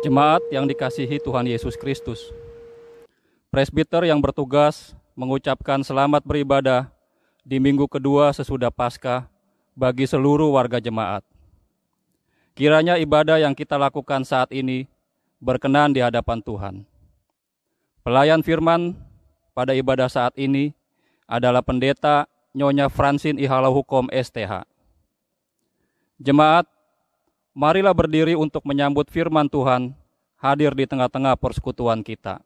Jemaat yang dikasihi Tuhan Yesus Kristus, presbiter yang bertugas mengucapkan selamat beribadah di minggu kedua sesudah Paskah bagi seluruh warga jemaat. Kiranya ibadah yang kita lakukan saat ini berkenan di hadapan Tuhan. Pelayan firman pada ibadah saat ini adalah Pendeta Nyonya Francine Ihalahukom STH. Jemaat, marilah berdiri untuk menyambut firman Tuhan hadir di tengah-tengah persekutuan kita.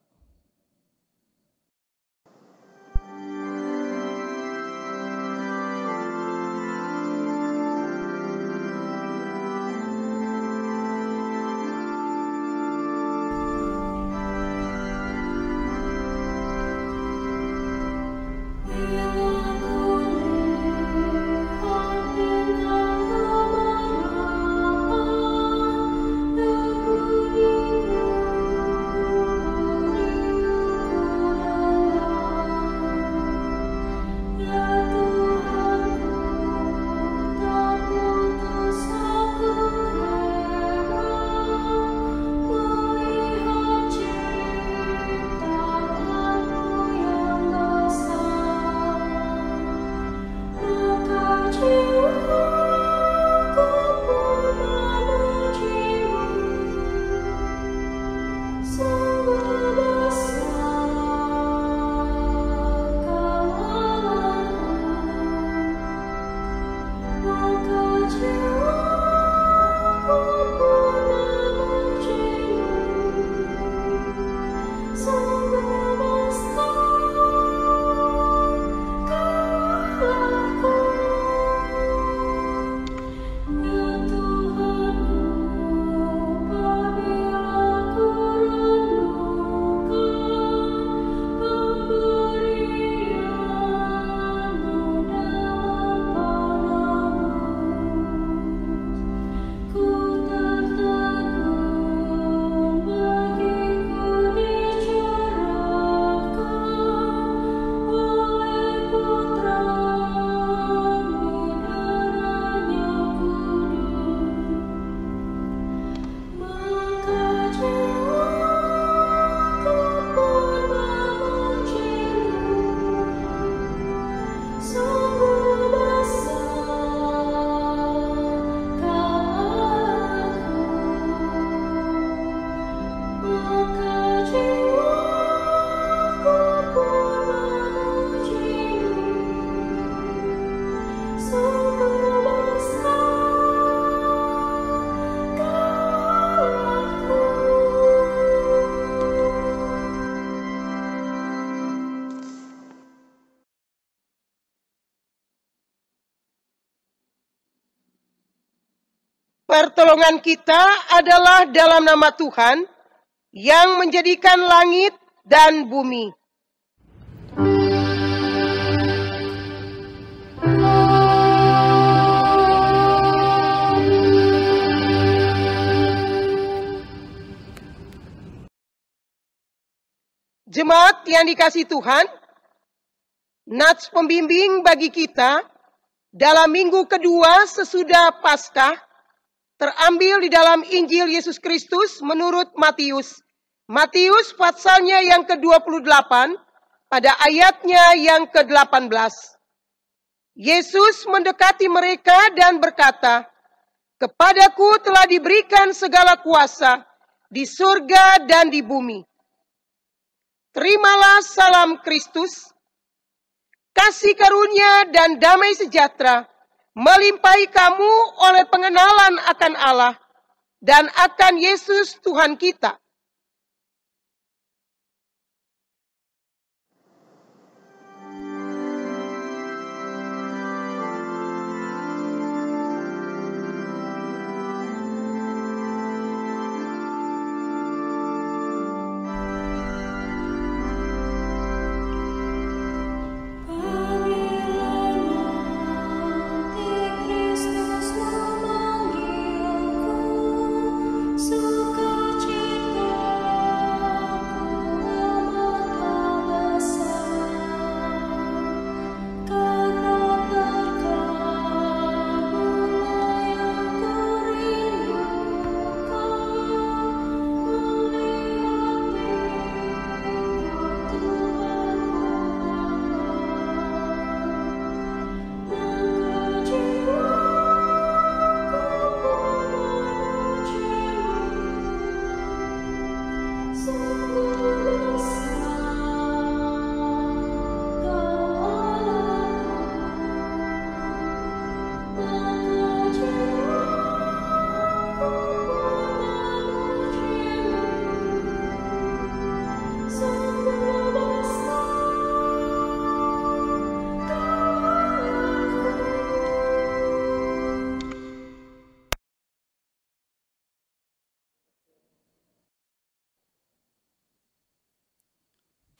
Pertolongan kita adalah dalam nama Tuhan yang menjadikan langit dan bumi. Jemaat yang dikasihi Tuhan, nats pembimbing bagi kita dalam minggu kedua sesudah Paskah terambil di dalam Injil Yesus Kristus menurut Matius. Matius pasalnya yang ke-28 pada ayatnya yang ke-18. Yesus mendekati mereka dan berkata, "Kepadaku telah diberikan segala kuasa di surga dan di bumi. Terimalah salam Kristus, kasih karunia dan damai sejahtera melimpahi kamu oleh pengenalan akan Allah dan akan Yesus Tuhan kita." Sukacita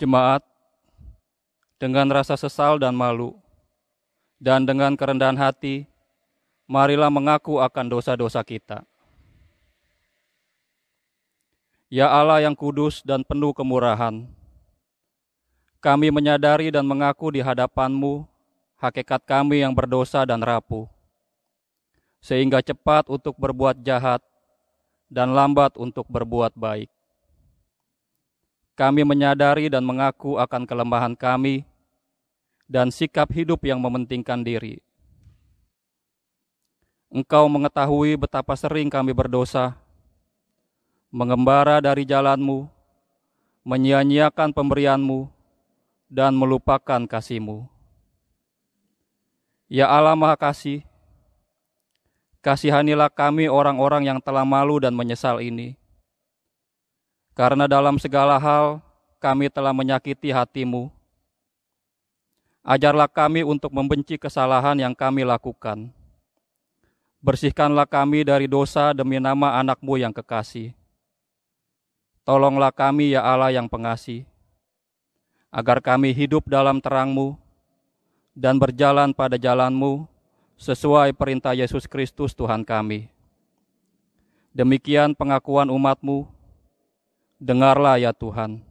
Jemaat, dengan rasa sesal dan malu, dan dengan kerendahan hati, marilah mengaku akan dosa-dosa kita. Ya Allah yang kudus dan penuh kemurahan, kami menyadari dan mengaku di hadapan-Mu hakikat kami yang berdosa dan rapuh, sehingga cepat untuk berbuat jahat dan lambat untuk berbuat baik. Kami menyadari dan mengaku akan kelemahan kami dan sikap hidup yang mementingkan diri. Engkau mengetahui betapa sering kami berdosa, mengembara dari jalan-Mu, menyia-nyiakan pemberian-Mu, dan melupakan kasih-Mu. Ya Allah Maha Kasih, kasihanilah kami orang-orang yang telah malu dan menyesal ini. Karena dalam segala hal kami telah menyakiti hati-Mu. Ajarlah kami untuk membenci kesalahan yang kami lakukan. Bersihkanlah kami dari dosa demi nama anak-Mu yang kekasih. Tolonglah kami ya Allah yang pengasih, agar kami hidup dalam terang-Mu dan berjalan pada jalan-Mu sesuai perintah Yesus Kristus Tuhan kami. Demikian pengakuan umat-Mu, dengarlah ya Tuhan.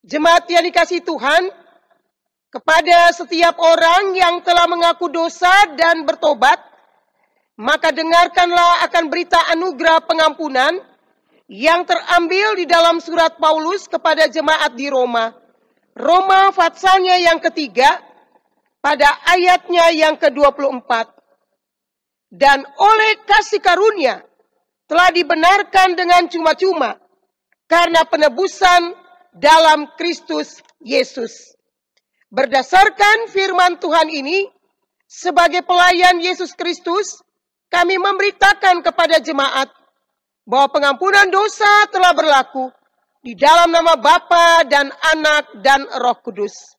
Jemaat yang dikasihi Tuhan, kepada setiap orang yang telah mengaku dosa dan bertobat, maka dengarkanlah akan berita anugerah pengampunan yang terambil di dalam surat Paulus kepada jemaat di Roma. Roma passalnya yang ketiga, pada ayatnya yang ke-24. Dan oleh kasih karunia telah dibenarkan dengan cuma-cuma karena penebusan dalam Kristus Yesus. Berdasarkan firman Tuhan ini, sebagai pelayan Yesus Kristus, kami memberitakan kepada jemaat bahwa pengampunan dosa telah berlaku di dalam nama Bapa dan Anak dan Roh Kudus.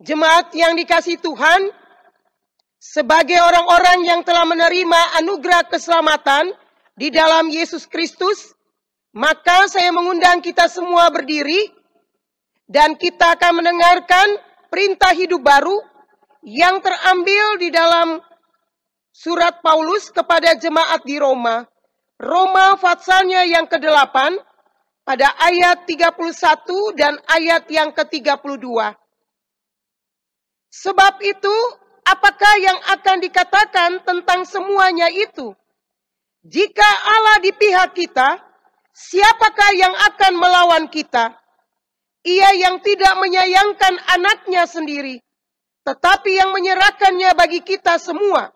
Jemaat yang dikasihi Tuhan, sebagai orang-orang yang telah menerima anugerah keselamatan di dalam Yesus Kristus, maka saya mengundang kita semua berdiri dan kita akan mendengarkan perintah hidup baru yang terambil di dalam surat Paulus kepada jemaat di Roma. Roma passalnya yang ke-8 pada ayat 31 dan ayat yang ke-32. Sebab itu, apakah yang akan dikatakan tentang semuanya itu? Jika Allah di pihak kita, siapakah yang akan melawan kita? Ia yang tidak menyayangkan anaknya sendiri, tetapi yang menyerahkannya bagi kita semua.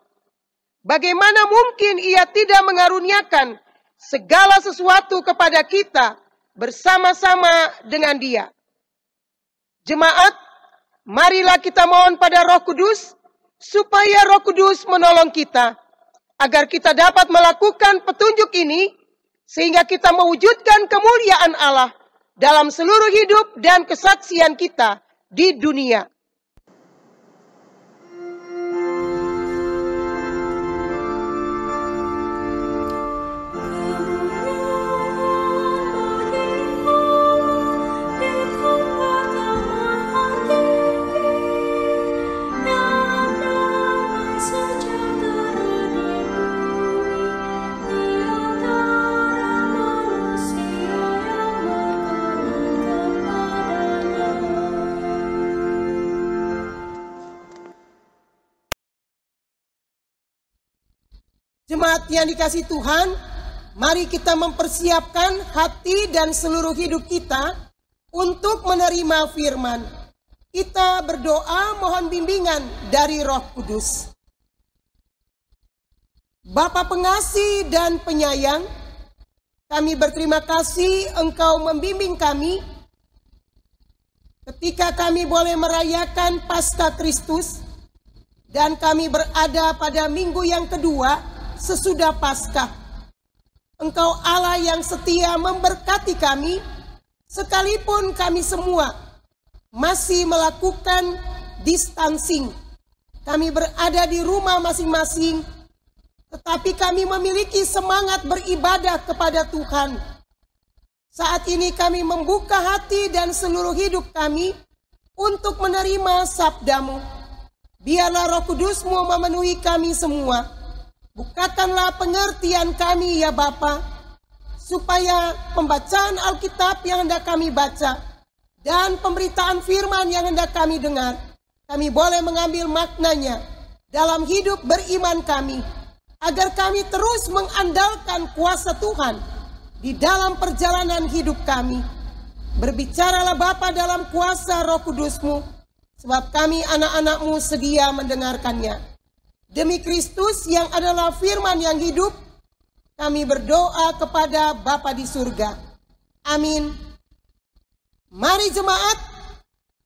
Bagaimana mungkin Ia tidak mengaruniakan segala sesuatu kepada kita bersama-sama dengan Dia? Jemaat, marilah kita mohon pada Roh Kudus, supaya Roh Kudus menolong kita, agar kita dapat melakukan petunjuk ini, sehingga kita mewujudkan kemuliaan Allah dalam seluruh hidup dan kesaksian kita di dunia. Jemaat yang dikasihi Tuhan, mari kita mempersiapkan hati dan seluruh hidup kita untuk menerima firman. Kita berdoa mohon bimbingan dari Roh Kudus. Bapa pengasih dan penyayang, kami berterima kasih Engkau membimbing kami ketika kami boleh merayakan Paskah Kristus, dan kami berada pada minggu yang kedua sesudah Paskah. Engkau Allah yang setia memberkati kami, sekalipun kami semua masih melakukan distancing. Kami berada di rumah masing-masing, tetapi kami memiliki semangat beribadah kepada Tuhan. Saat ini kami membuka hati dan seluruh hidup kami untuk menerima sabda-Mu. Biarlah Roh Kudus-Mu memenuhi kami semua. Bukakanlah pengertian kami ya Bapa, supaya pembacaan Alkitab yang hendak kami baca dan pemberitaan firman yang hendak kami dengar, kami boleh mengambil maknanya dalam hidup beriman kami, agar kami terus mengandalkan kuasa Tuhan di dalam perjalanan hidup kami. Berbicaralah Bapa dalam kuasa Roh Kudus-Mu, sebab kami anak-anak-Mu sedia mendengarkannya. Demi Kristus yang adalah firman yang hidup, kami berdoa kepada Bapa di surga. Amin. Mari jemaat,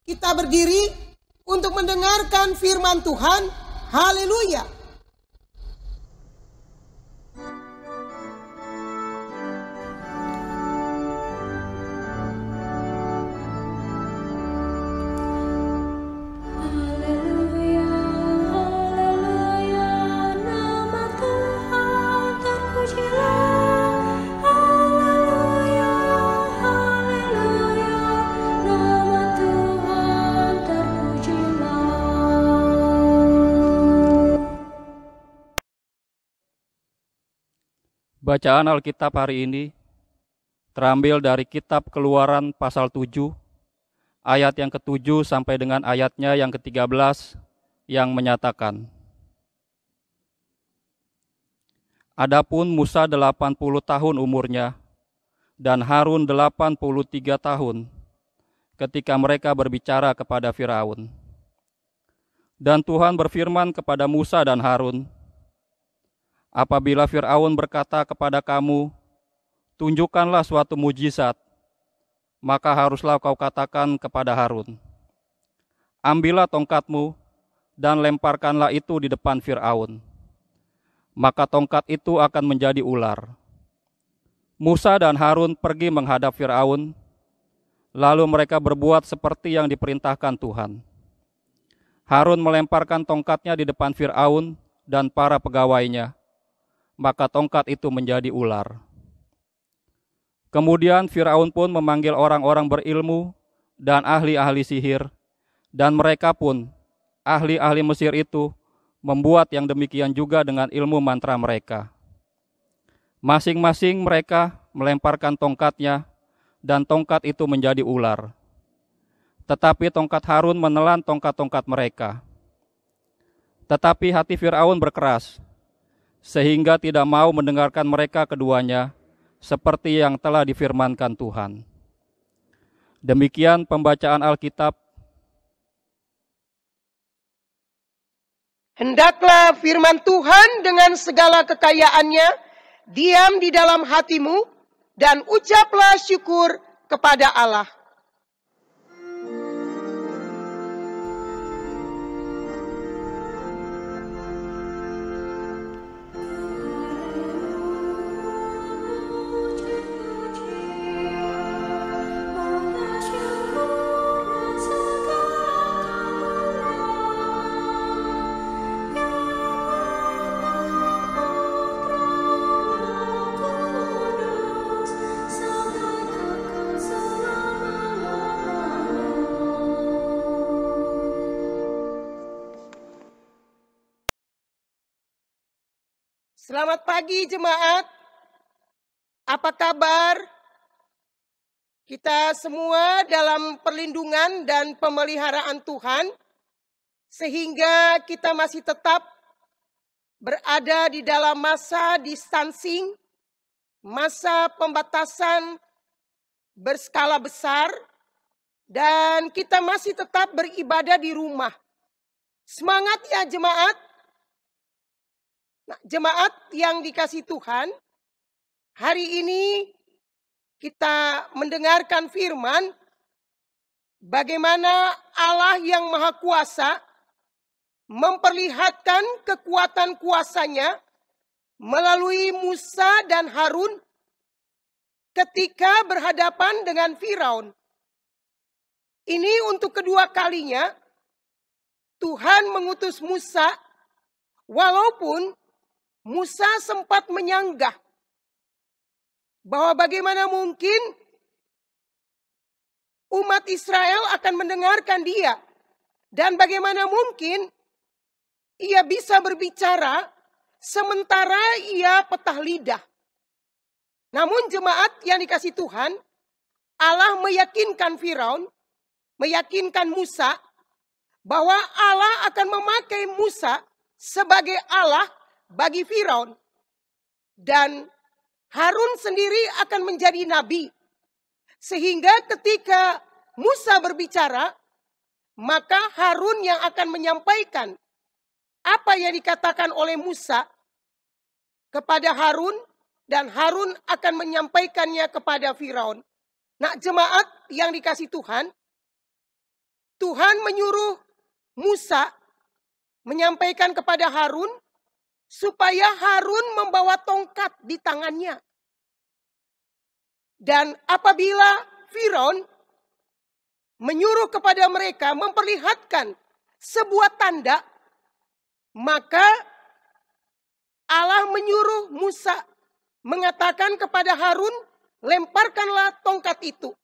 kita berdiri untuk mendengarkan firman Tuhan. Haleluya. Bacaan Alkitab hari ini terambil dari kitab Keluaran pasal 7, ayat yang ke-7 sampai dengan ayatnya yang ke-13 yang menyatakan, Adapun Musa 80 tahun umurnya dan Harun 83 tahun ketika mereka berbicara kepada Firaun. Dan Tuhan berfirman kepada Musa dan Harun, apabila Firaun berkata kepada kamu, tunjukkanlah suatu mujizat, maka haruslah kau katakan kepada Harun, ambillah tongkatmu dan lemparkanlah itu di depan Firaun. Maka tongkat itu akan menjadi ular. Musa dan Harun pergi menghadap Firaun, lalu mereka berbuat seperti yang diperintahkan Tuhan. Harun melemparkan tongkatnya di depan Firaun dan para pegawainya, maka tongkat itu menjadi ular. Kemudian Firaun pun memanggil orang-orang berilmu dan ahli-ahli sihir, dan mereka pun, ahli-ahli Mesir itu, membuat yang demikian juga dengan ilmu mantra mereka. Masing-masing mereka melemparkan tongkatnya, dan tongkat itu menjadi ular. Tetapi tongkat Harun menelan tongkat-tongkat mereka. Tetapi hati Firaun berkeras, sehingga tidak mau mendengarkan mereka keduanya, seperti yang telah difirmankan Tuhan. Demikian pembacaan Alkitab. Hendaklah firman Tuhan dengan segala kekayaannya diam di dalam hatimu dan ucaplah syukur kepada Allah. Selamat pagi jemaat, apa kabar? Kita semua dalam perlindungan dan pemeliharaan Tuhan, sehingga kita masih tetap berada di dalam masa distancing, masa pembatasan berskala besar, dan kita masih tetap beribadah di rumah. Semangat ya jemaat! Nah, jemaat yang dikasihi Tuhan, hari ini kita mendengarkan firman bagaimana Allah yang Maha Kuasa memperlihatkan kekuatan kuasanya melalui Musa dan Harun ketika berhadapan dengan Firaun. Ini untuk kedua kalinya Tuhan mengutus Musa, walaupun Musa sempat menyanggah bahwa bagaimana mungkin umat Israel akan mendengarkan dia, dan bagaimana mungkin ia bisa berbicara sementara ia petah lidah. Namun jemaat yang dikasihi Tuhan, Allah meyakinkan Firaun, meyakinkan Musa bahwa Allah akan memakai Musa sebagai Allah bagi Firaun, dan Harun sendiri akan menjadi nabi. Sehingga ketika Musa berbicara, maka Harun yang akan menyampaikan apa yang dikatakan oleh Musa kepada Harun, dan Harun akan menyampaikannya kepada Firaun. Nah, jemaat yang dikasihi Tuhan, Tuhan menyuruh Musa menyampaikan kepada Harun supaya Harun membawa tongkat di tangannya. Dan apabila Firaun menyuruh kepada mereka memperlihatkan sebuah tanda, maka Allah menyuruh Musa mengatakan kepada Harun, lemparkanlah tongkat itu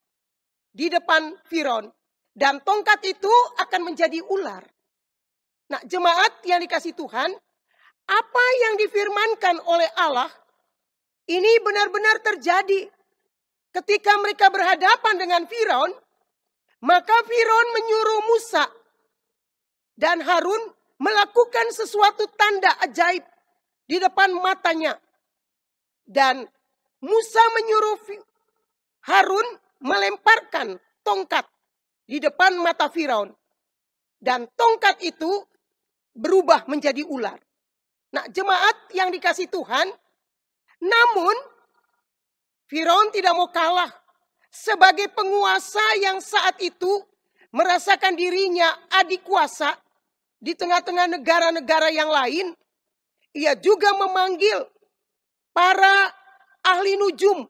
di depan Firaun, dan tongkat itu akan menjadi ular. Nah, jemaat yang dikasihi Tuhan, apa yang difirmankan oleh Allah ini benar-benar terjadi. Ketika mereka berhadapan dengan Firaun, maka Firaun menyuruh Musa dan Harun melakukan sesuatu tanda ajaib di depan matanya. Dan Musa menyuruh Harun melemparkan tongkat di depan mata Firaun. Dan tongkat itu berubah menjadi ular. Nah, jemaat yang dikasihi Tuhan, namun Firaun tidak mau kalah. Sebagai penguasa yang saat itu merasakan dirinya adik kuasa di tengah-tengah negara-negara yang lain, ia juga memanggil para ahli nujum,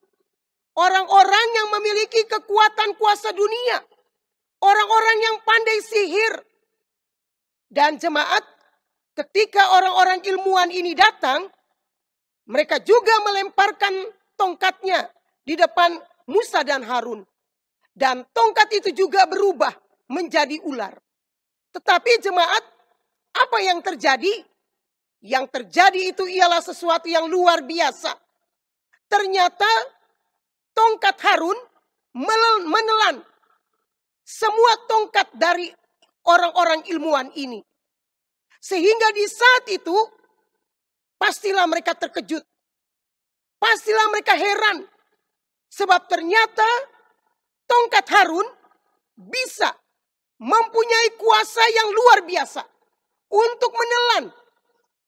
orang-orang yang memiliki kekuatan kuasa dunia, orang-orang yang pandai sihir. Dan jemaat, ketika orang-orang ilmuwan ini datang, mereka juga melemparkan tongkatnya di depan Musa dan Harun. Dan tongkat itu juga berubah menjadi ular. Tetapi jemaat, apa yang terjadi? Yang terjadi itu ialah sesuatu yang luar biasa. Ternyata tongkat Harun menelan semua tongkat dari orang-orang ilmuwan ini. Sehingga di saat itu, pastilah mereka terkejut. Pastilah mereka heran. Sebab ternyata tongkat Harun bisa mempunyai kuasa yang luar biasa. untuk menelan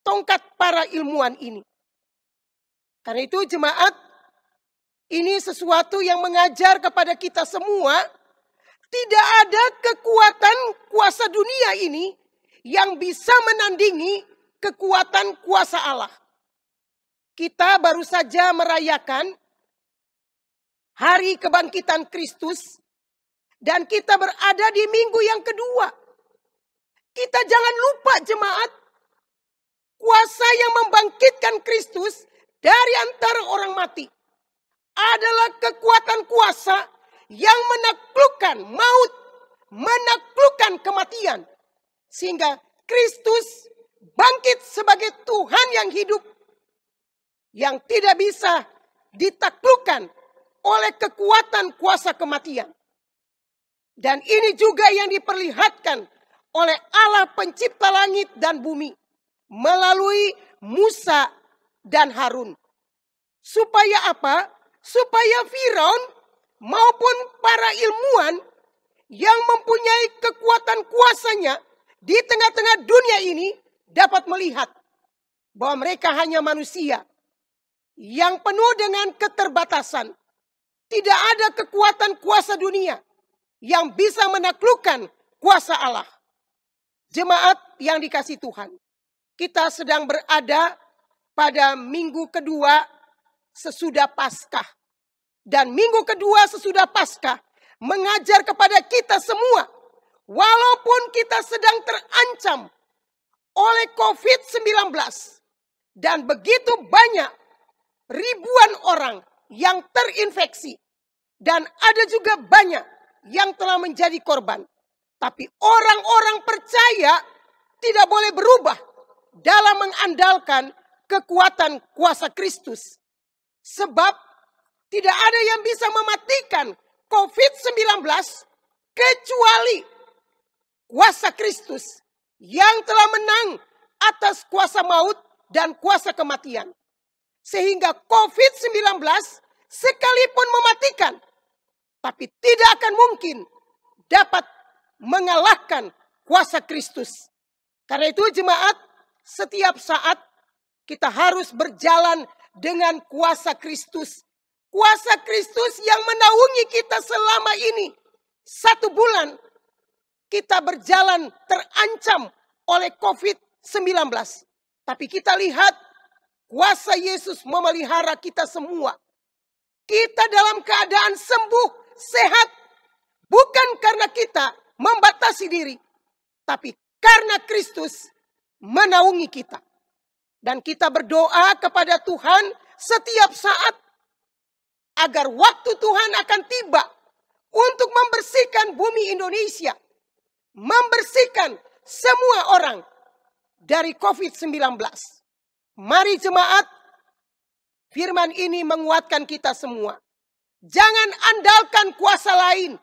tongkat para ilmuwan ini. Karena itu jemaat, ini sesuatu yang mengajar kepada kita semua, tidak ada kekuatan kuasa dunia ini yang bisa menandingi kekuatan kuasa Allah. Kita baru saja merayakan hari kebangkitan Kristus dan kita berada di minggu yang kedua. Kita jangan lupa jemaat, kuasa yang membangkitkan Kristus dari antara orang mati adalah kekuatan kuasa yang menaklukkan maut, menaklukkan kematian. Sehingga Kristus bangkit sebagai Tuhan yang hidup, yang tidak bisa ditaklukkan oleh kekuatan kuasa kematian. Dan ini juga yang diperlihatkan oleh Allah pencipta langit dan bumi melalui Musa dan Harun. Supaya apa? Supaya Firaun maupun para ilmuwan yang mempunyai kekuatan kuasanya di tengah-tengah dunia ini dapat melihat bahwa mereka hanya manusia yang penuh dengan keterbatasan. Tidak ada kekuatan kuasa dunia yang bisa menaklukkan kuasa Allah. Jemaat yang dikasihi Tuhan, kita sedang berada pada minggu kedua sesudah Paskah. Dan minggu kedua sesudah Paskah mengajar kepada kita semua, walaupun kita sedang terancam oleh COVID-19 dan begitu banyak ribuan orang yang terinfeksi dan ada juga banyak yang telah menjadi korban. Tapi orang-orang percaya tidak boleh berubah dalam mengandalkan kekuatan kuasa Kristus. Sebab tidak ada yang bisa mematikan COVID-19 kecuali kuasa Kristus yang telah menang atas kuasa maut dan kuasa kematian. Sehingga COVID-19 sekalipun mematikan, tapi tidak akan mungkin dapat mengalahkan kuasa Kristus. Karena itu jemaat, setiap saat kita harus berjalan dengan kuasa Kristus. Kuasa Kristus yang menaungi kita selama ini. 1 bulan kita berjalan terancam oleh COVID-19. Tapi kita lihat kuasa Yesus memelihara kita semua. Kita dalam keadaan sembuh, sehat. Bukan karena kita membatasi diri, tapi karena Kristus menaungi kita. Dan kita berdoa kepada Tuhan setiap saat agar waktu Tuhan akan tiba untuk membersihkan bumi Indonesia, membersihkan semua orang dari COVID-19. Mari jemaat, firman ini menguatkan kita semua. Jangan andalkan kuasa lain.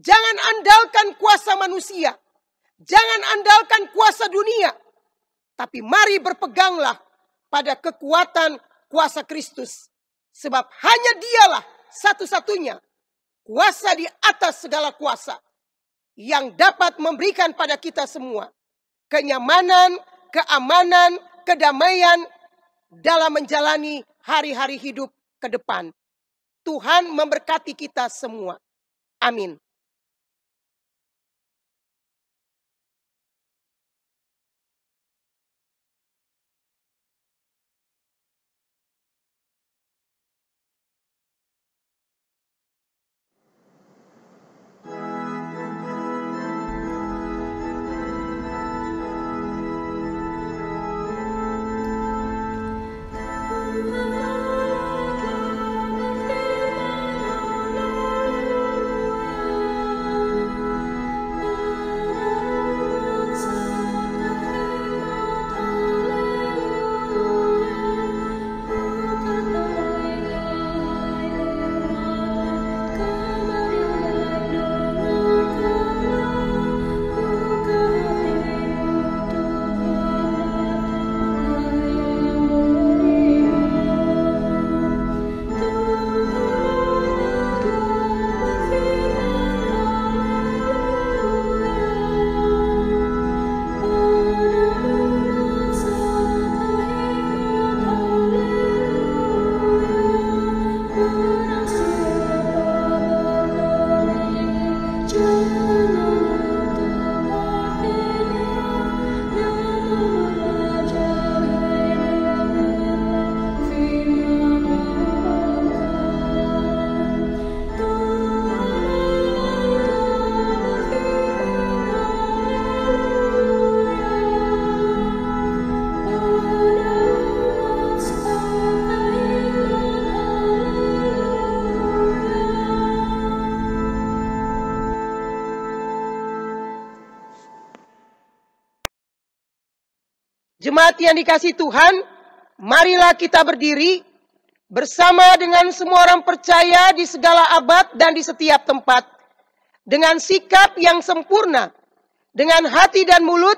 Jangan andalkan kuasa manusia. Jangan andalkan kuasa dunia. Tapi mari berpeganglah pada kekuatan kuasa Kristus. Sebab hanya dialah satu-satunya kuasa di atas segala kuasa yang dapat memberikan pada kita semua kenyamanan, keamanan, kedamaian dalam menjalani hari-hari hidup ke depan. Tuhan memberkati kita semua. Amin. Jemaat yang dikasihi Tuhan, marilah kita berdiri bersama dengan semua orang percaya di segala abad dan di setiap tempat. Dengan sikap yang sempurna, dengan hati dan mulut,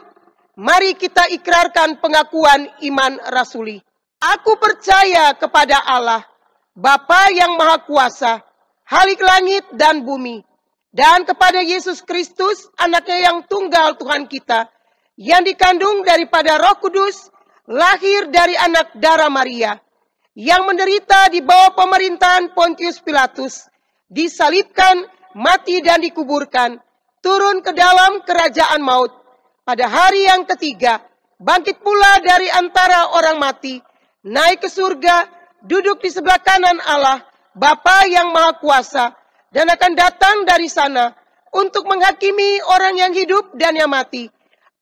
mari kita ikrarkan pengakuan iman rasuli. Aku percaya kepada Allah, Bapa yang Maha Kuasa, Khalik langit dan bumi, dan kepada Yesus Kristus, Anaknya yang tunggal Tuhan kita, yang dikandung daripada Roh Kudus, lahir dari anak darah Maria, yang menderita di bawah pemerintahan Pontius Pilatus, disalibkan, mati dan dikuburkan, turun ke dalam kerajaan maut. Pada hari yang ketiga, bangkit pula dari antara orang mati, naik ke surga, duduk di sebelah kanan Allah, Bapa yang Maha Kuasa, dan akan datang dari sana untuk menghakimi orang yang hidup dan yang mati.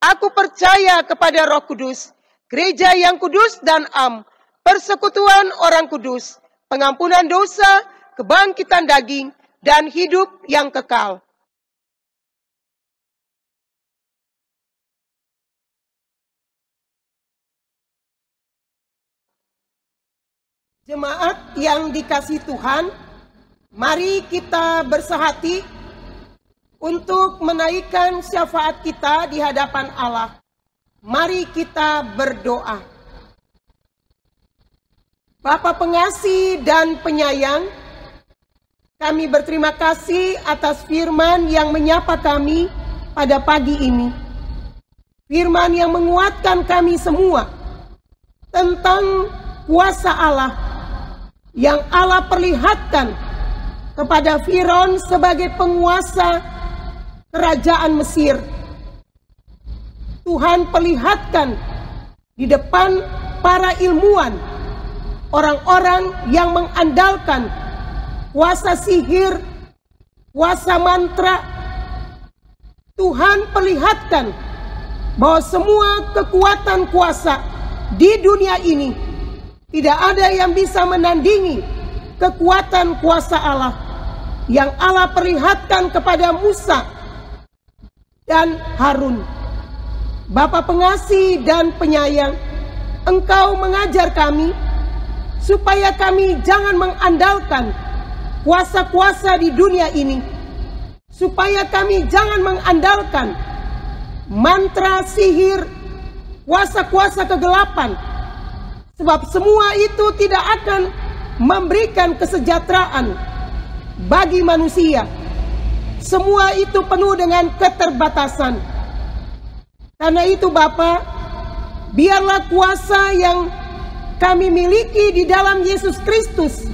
Aku percaya kepada Roh Kudus, gereja yang kudus dan am, persekutuan orang kudus, pengampunan dosa, kebangkitan daging, dan hidup yang kekal. Jemaat yang dikasihi Tuhan, mari kita bersehati untuk menaikkan syafaat kita di hadapan Allah. Mari kita berdoa. Bapa pengasih dan penyayang, kami berterima kasih atas firman yang menyapa kami pada pagi ini. Firman yang menguatkan kami semua tentang kuasa Allah yang Allah perlihatkan kepada Firaun sebagai penguasa kerajaan Mesir. Tuhan perlihatkan di depan para ilmuwan, orang-orang yang mengandalkan kuasa sihir, kuasa mantra. Tuhan perlihatkan bahwa semua kekuatan kuasa di dunia ini tidak ada yang bisa menandingi kekuatan kuasa Allah yang Allah perlihatkan kepada Musa dan Harun. Bapa pengasih dan penyayang, Engkau mengajar kami supaya kami jangan mengandalkan kuasa-kuasa di dunia ini, supaya kami jangan mengandalkan mantra, sihir, kuasa-kuasa kegelapan, sebab semua itu tidak akan memberikan kesejahteraan bagi manusia. Semua itu penuh dengan keterbatasan. Karena itu Bapa, biarlah kuasa yang kami miliki di dalam Yesus Kristus,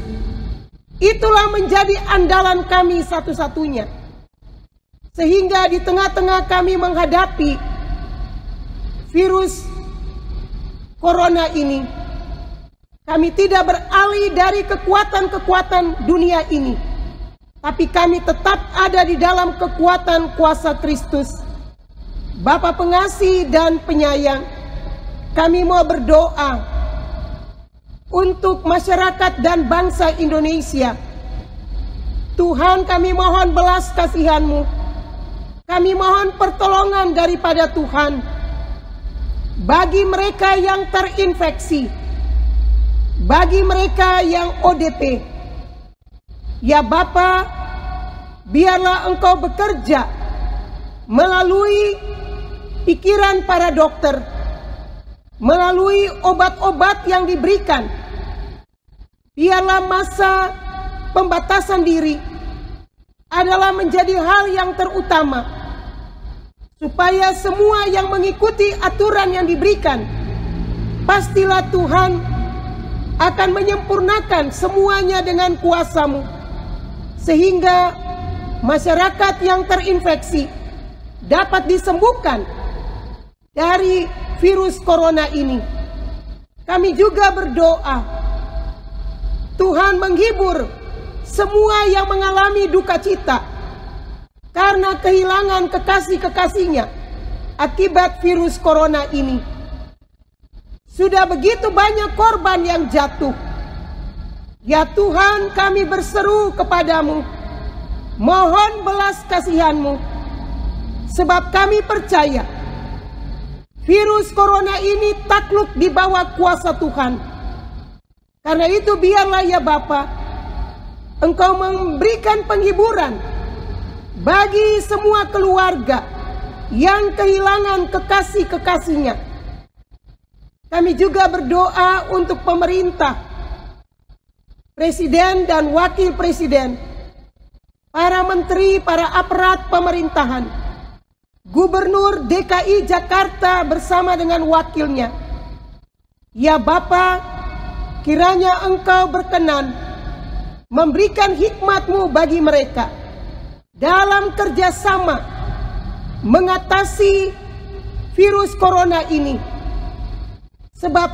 itulah menjadi andalan kami satu-satunya. Sehingga di tengah-tengah kami menghadapi virus corona ini, kami tidak beralih dari kekuatan-kekuatan dunia ini, tapi kami tetap ada di dalam kekuatan kuasa Kristus. Bapa pengasih dan penyayang, kami mau berdoa untuk masyarakat dan bangsa Indonesia. Tuhan, kami mohon belas kasihan-Mu. Kami mohon pertolongan daripada Tuhan bagi mereka yang terinfeksi, bagi mereka yang ODP. Ya Bapa, biarlah Engkau bekerja melalui pikiran para dokter, melalui obat-obat yang diberikan. Biarlah masa pembatasan diri adalah menjadi hal yang terutama, supaya semua yang mengikuti aturan yang diberikan, pastilah Tuhan akan menyempurnakan semuanya dengan kuasa-Mu, sehingga masyarakat yang terinfeksi dapat disembuhkan dari virus corona ini. Kami juga berdoa, Tuhan menghibur semua yang mengalami duka cita karena kehilangan kekasih-kekasihnya akibat virus corona ini. Sudah begitu banyak korban yang jatuh. Ya Tuhan, kami berseru kepadamu, mohon belas kasihan-Mu, sebab kami percaya virus corona ini takluk di bawah kuasa Tuhan. Karena itu biarlah ya Bapa, Engkau memberikan penghiburan bagi semua keluarga yang kehilangan kekasih-kekasihnya. Kami juga berdoa untuk pemerintah, presiden dan wakil presiden, para menteri, para aparat pemerintahan, Gubernur DKI Jakarta bersama dengan wakilnya. Ya Bapa, kiranya Engkau berkenan memberikan hikmat-Mu bagi mereka dalam kerjasama mengatasi virus corona ini. Sebab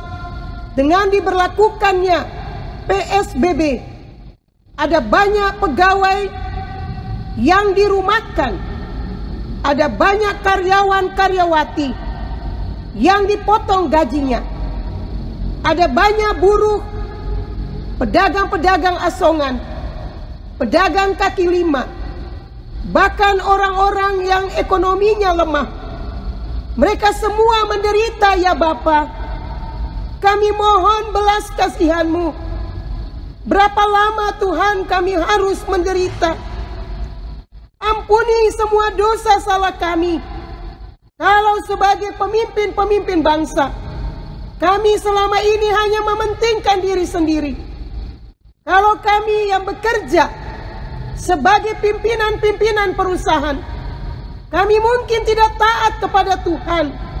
dengan diberlakukannya PSBB, ada banyak pegawai yang dirumahkan, ada banyak karyawan-karyawati yang dipotong gajinya, ada banyak buruh, pedagang-pedagang asongan, pedagang kaki lima, bahkan orang-orang yang ekonominya lemah. Mereka semua menderita ya Bapa. Kami mohon belas kasihan-Mu. Berapa lama Tuhan kami harus menderita? Ampuni semua dosa salah kami. Kalau sebagai pemimpin-pemimpin bangsa, kami selama ini hanya mementingkan diri sendiri. Kalau kami yang bekerja sebagai pimpinan-pimpinan perusahaan, kami mungkin tidak taat kepada Tuhan.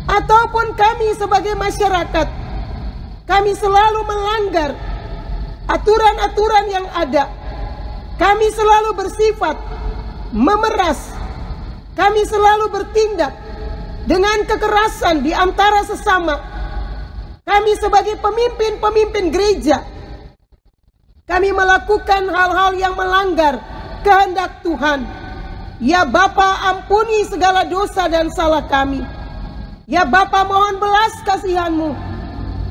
Ataupun kami sebagai masyarakat, kami selalu melanggar aturan-aturan yang ada. Kami selalu bersifat memeras. Kami selalu bertindak dengan kekerasan di antara sesama. Kami sebagai pemimpin-pemimpin gereja, kami melakukan hal-hal yang melanggar kehendak Tuhan. Ya Bapa, ampuni segala dosa dan salah kami. Ya Bapa, mohon belas kasihan-Mu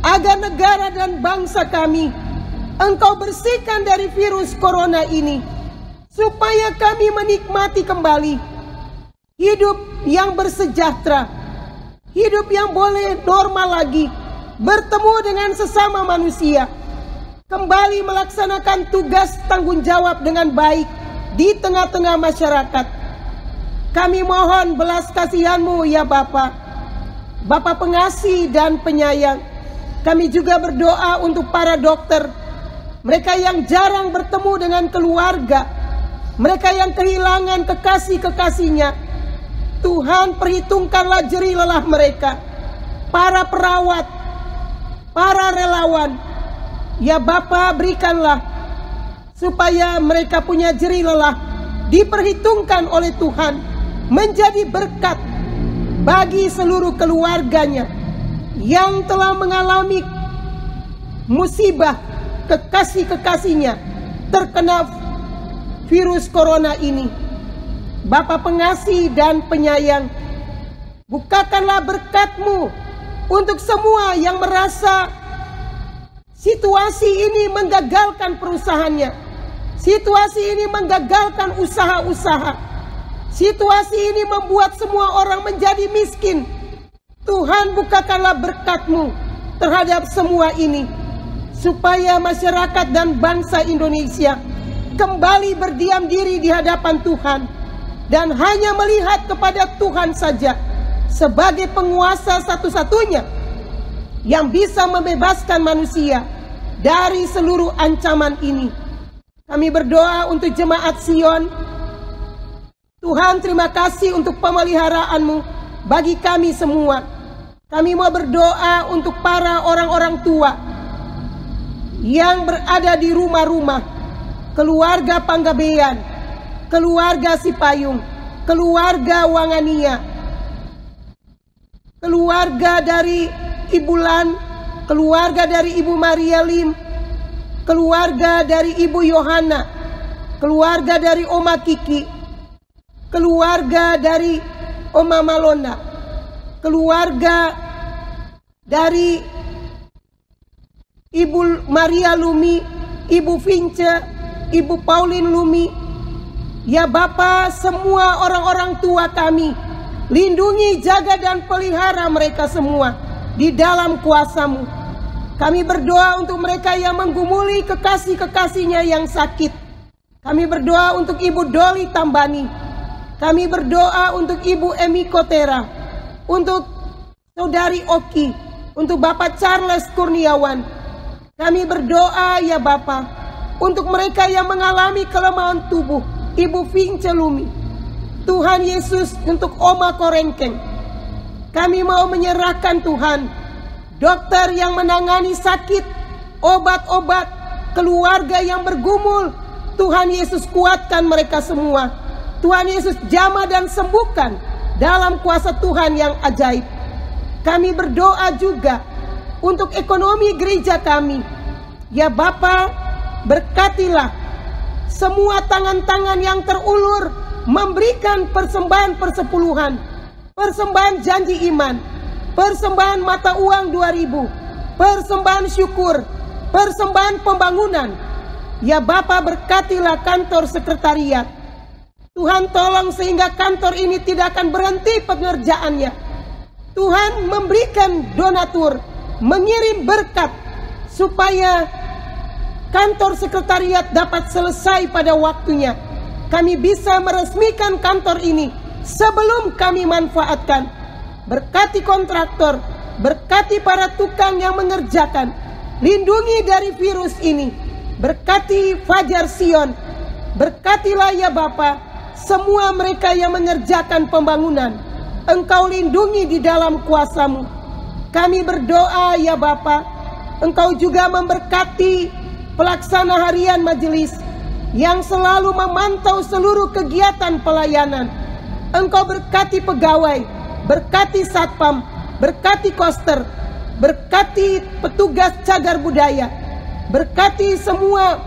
agar negara dan bangsa kami Engkau bersihkan dari virus corona ini, supaya kami menikmati kembali hidup yang bersejahtera, hidup yang boleh normal lagi, bertemu dengan sesama manusia, kembali melaksanakan tugas tanggung jawab dengan baik di tengah-tengah masyarakat. Kami mohon belas kasihan-Mu ya Bapa, Bapa pengasih dan penyayang. Kami juga berdoa untuk para dokter, mereka yang jarang bertemu dengan keluarga, mereka yang kehilangan kekasih-kekasihnya. Tuhan, perhitungkanlah jerih lelah mereka. Para perawat, para relawan, ya Bapa, berikanlah supaya mereka punya jerih lelah, diperhitungkan oleh Tuhan, menjadi berkat bagi seluruh keluarganya yang telah mengalami musibah kekasih-kekasihnya terkena virus corona ini. Bapa pengasih dan penyayang, bukakanlah berkat-Mu untuk semua yang merasa situasi ini menggagalkan perusahaannya, situasi ini menggagalkan usaha-usaha, situasi ini membuat semua orang menjadi miskin. Tuhan, bukakanlah berkat-Mu terhadap semua ini, supaya masyarakat dan bangsa Indonesia kembali berdiam diri di hadapan Tuhan, dan hanya melihat kepada Tuhan saja sebagai penguasa satu-satunya yang bisa membebaskan manusia dari seluruh ancaman ini. Kami berdoa untuk jemaat Sion. Tuhan, terima kasih untuk pemeliharaan-Mu bagi kami semua. Kami mau berdoa untuk para orang-orang tua yang berada di rumah-rumah, keluarga Panggabean, keluarga Sipayung, keluarga Wangania, keluarga dari Ibu Lan, keluarga dari Ibu Maria Lim, keluarga dari Ibu Yohana, keluarga dari Oma Kiki, keluarga dari Oma Malona, keluarga dari Ibu Maria Lumi, Ibu Vince, Ibu Pauline Lumi. Ya Bapa, semua orang-orang tua kami Lindungi, jaga, dan pelihara mereka semua di dalam kuasa-Mu. Kami berdoa untuk mereka yang menggumuli kekasih-kekasihnya yang sakit. Kami berdoa untuk Ibu Doli Tambani. Kami berdoa untuk Ibu Emi Kotera, untuk Saudari Oki, untuk Bapak Charles Kurniawan. Kami berdoa ya Bapa, untuk mereka yang mengalami kelemahan tubuh, Ibu Vince Lumi. Tuhan Yesus, untuk Oma Korengkeng, kami mau menyerahkan Tuhan, dokter yang menangani sakit, obat-obat, keluarga yang bergumul. Tuhan Yesus, kuatkan mereka semua. Tuhan Yesus, jamah dan sembuhkan dalam kuasa Tuhan yang ajaib. Kami berdoa juga untuk ekonomi gereja kami. Ya Bapa, berkatilah semua tangan-tangan yang terulur memberikan persembahan persepuluhan, persembahan janji iman, persembahan mata uang 2.000, persembahan syukur, persembahan pembangunan. Ya Bapa, berkatilah kantor sekretariat. Tuhan tolong sehingga kantor ini tidak akan berhenti pengerjaannya. Tuhan memberikan donatur, mengirim berkat supaya kantor sekretariat dapat selesai pada waktunya. Kami bisa meresmikan kantor ini sebelum kami manfaatkan. Berkati kontraktor, berkati para tukang yang mengerjakan. Lindungi dari virus ini. Berkati Fajar Sion. Berkatilah ya Bapa semua mereka yang mengerjakan pembangunan. Engkau lindungi di dalam kuasa-Mu. Kami berdoa ya Bapa, Engkau juga memberkati pelaksana harian majelis yang selalu memantau seluruh kegiatan pelayanan. Engkau berkati pegawai, berkati satpam, berkati koster, berkati petugas cagar budaya, berkati semua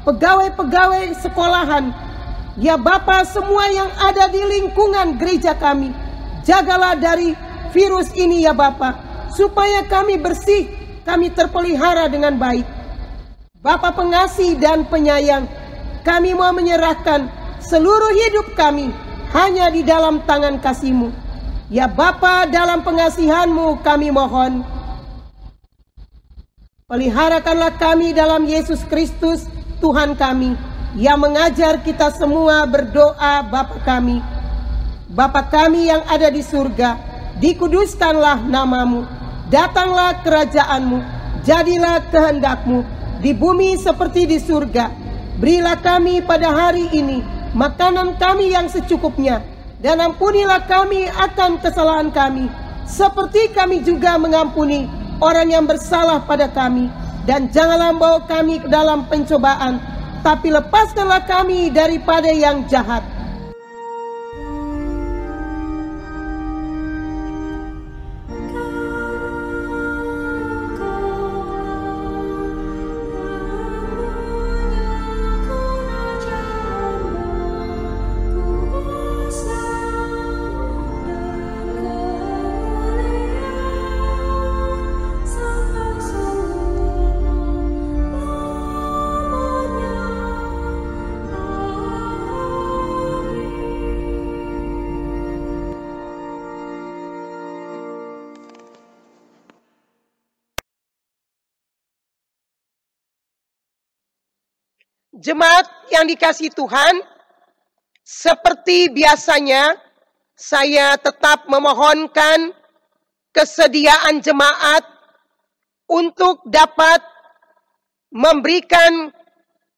pegawai-pegawai sekolahan. Ya Bapa, semua yang ada di lingkungan gereja kami, jagalah dari virus ini ya Bapa, supaya kami bersih, kami terpelihara dengan baik. Bapa pengasih dan penyayang, kami mau menyerahkan seluruh hidup kami hanya di dalam tangan kasih-Mu. Ya Bapa, dalam pengasihan-Mu kami mohon, peliharakanlah kami dalam Yesus Kristus Tuhan kami, yang mengajar kita semua berdoa. Bapa kami, Bapa kami yang ada di surga, dikuduskanlah nama-Mu, datanglah kerajaan-Mu, jadilah kehendak-Mu di bumi seperti di surga. Berilah kami pada hari ini makanan kami yang secukupnya, dan ampunilah kami akan kesalahan kami, seperti kami juga mengampuni orang yang bersalah pada kami. Dan janganlah bawa kami ke dalam pencobaan, tapi lepaskanlah kami daripada yang jahat. Jemaat yang dikasihi Tuhan, seperti biasanya saya tetap memohonkan kesediaan jemaat untuk dapat memberikan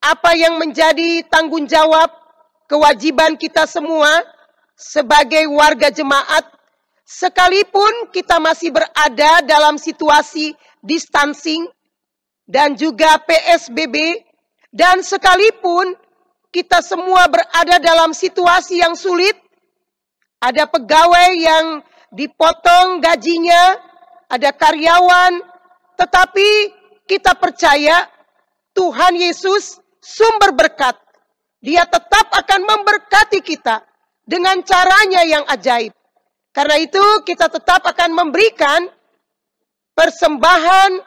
apa yang menjadi tanggung jawab kewajiban kita semua sebagai warga jemaat, sekalipun kita masih berada dalam situasi distancing dan juga PSBB. Dan sekalipun kita semua berada dalam situasi yang sulit, ada pegawai yang dipotong gajinya, ada karyawan, tetapi kita percaya Tuhan Yesus sumber berkat. Dia tetap akan memberkati kita dengan caranya yang ajaib. Karena itu kita tetap akan memberikan persembahan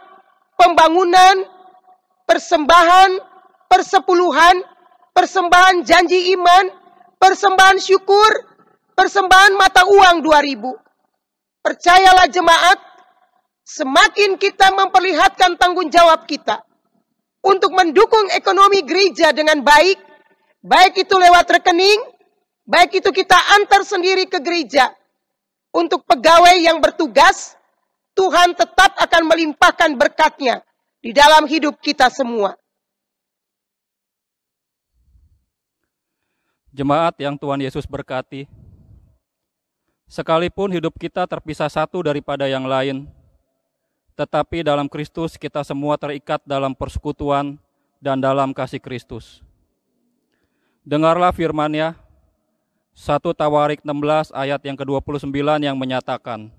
pembangunan, persembahan persepuluhan, persembahan janji iman, persembahan syukur, persembahan mata uang 2.000. Percayalah jemaat, semakin kita memperlihatkan tanggung jawab kita untuk mendukung ekonomi gereja dengan baik, baik itu lewat rekening, baik itu kita antar sendiri ke gereja. Untuk pegawai yang bertugas, Tuhan tetap akan melimpahkan berkat-Nya di dalam hidup kita semua. Jemaat yang Tuhan Yesus berkati, sekalipun hidup kita terpisah satu daripada yang lain, tetapi dalam Kristus kita semua terikat dalam persekutuan dan dalam kasih Kristus. Dengarlah firman-Nya, 1 Tawarik 16 ayat yang ke-29 yang menyatakan,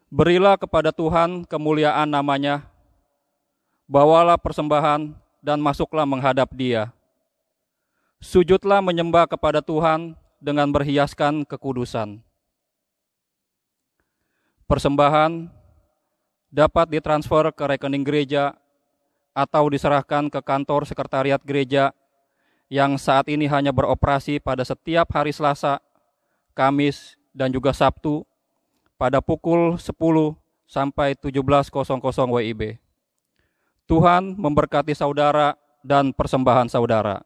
berilah kepada Tuhan kemuliaan namanya, bawalah persembahan dan masuklah menghadap Dia. Sujudlah menyembah kepada Tuhan dengan berhiaskan kekudusan. Persembahan dapat ditransfer ke rekening gereja atau diserahkan ke kantor sekretariat gereja yang saat ini hanya beroperasi pada setiap hari Selasa, Kamis, dan juga Sabtu pada pukul 10 sampai 17.00 WIB. Tuhan memberkati saudara dan persembahan saudara.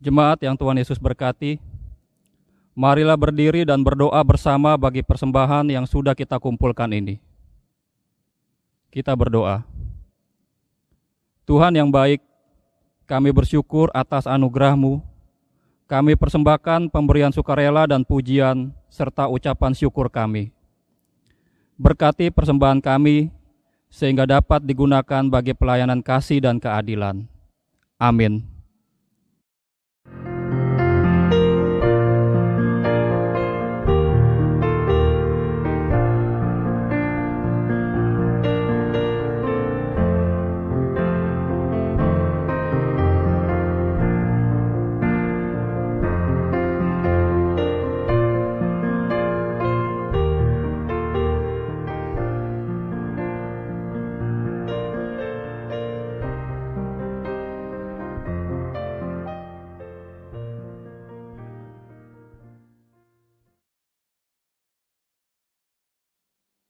Jemaat yang Tuhan Yesus berkati, marilah berdiri dan berdoa bersama bagi persembahan yang sudah kita kumpulkan ini. Kita berdoa. Tuhan yang baik, kami bersyukur atas anugerah-Mu. Kami persembahkan pemberian sukarela dan pujian serta ucapan syukur kami. Berkati persembahan kami sehingga dapat digunakan bagi pelayanan kasih dan keadilan. Amin.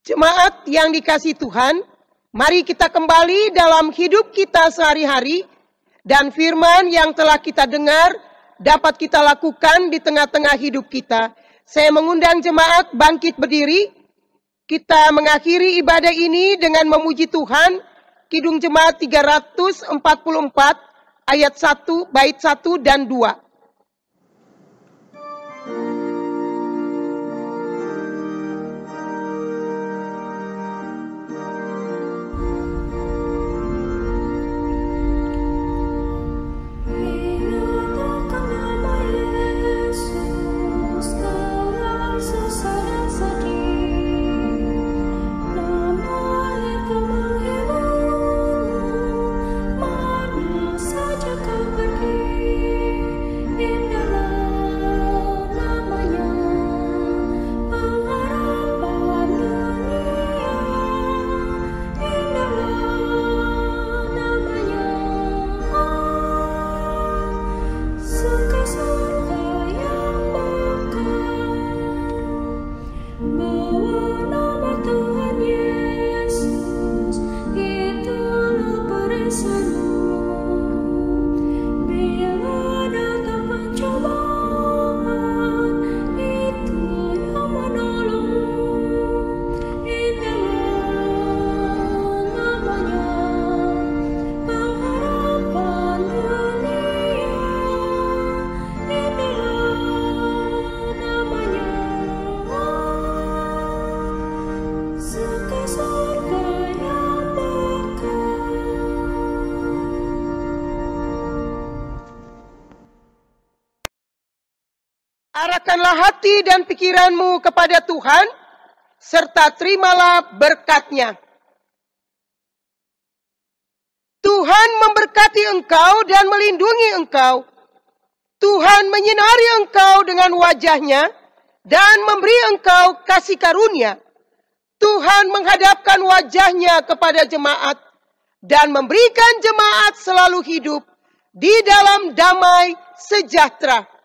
Jemaat yang dikasihi Tuhan, mari kita kembali dalam hidup kita sehari-hari dan firman yang telah kita dengar dapat kita lakukan di tengah-tengah hidup kita. Saya mengundang jemaat bangkit berdiri. Kita mengakhiri ibadah ini dengan memuji Tuhan. Kidung Jemaat 344 ayat 1 bait 1 dan 2. Saja kau pergi. Arahkanlah hati dan pikiranmu kepada Tuhan, serta terimalah berkat-Nya. Tuhan memberkati engkau dan melindungi engkau. Tuhan menyinari engkau dengan wajah-Nya dan memberi engkau kasih karunia. Tuhan menghadapkan wajah-Nya kepada jemaat dan memberikan jemaat selalu hidup di dalam damai sejahtera.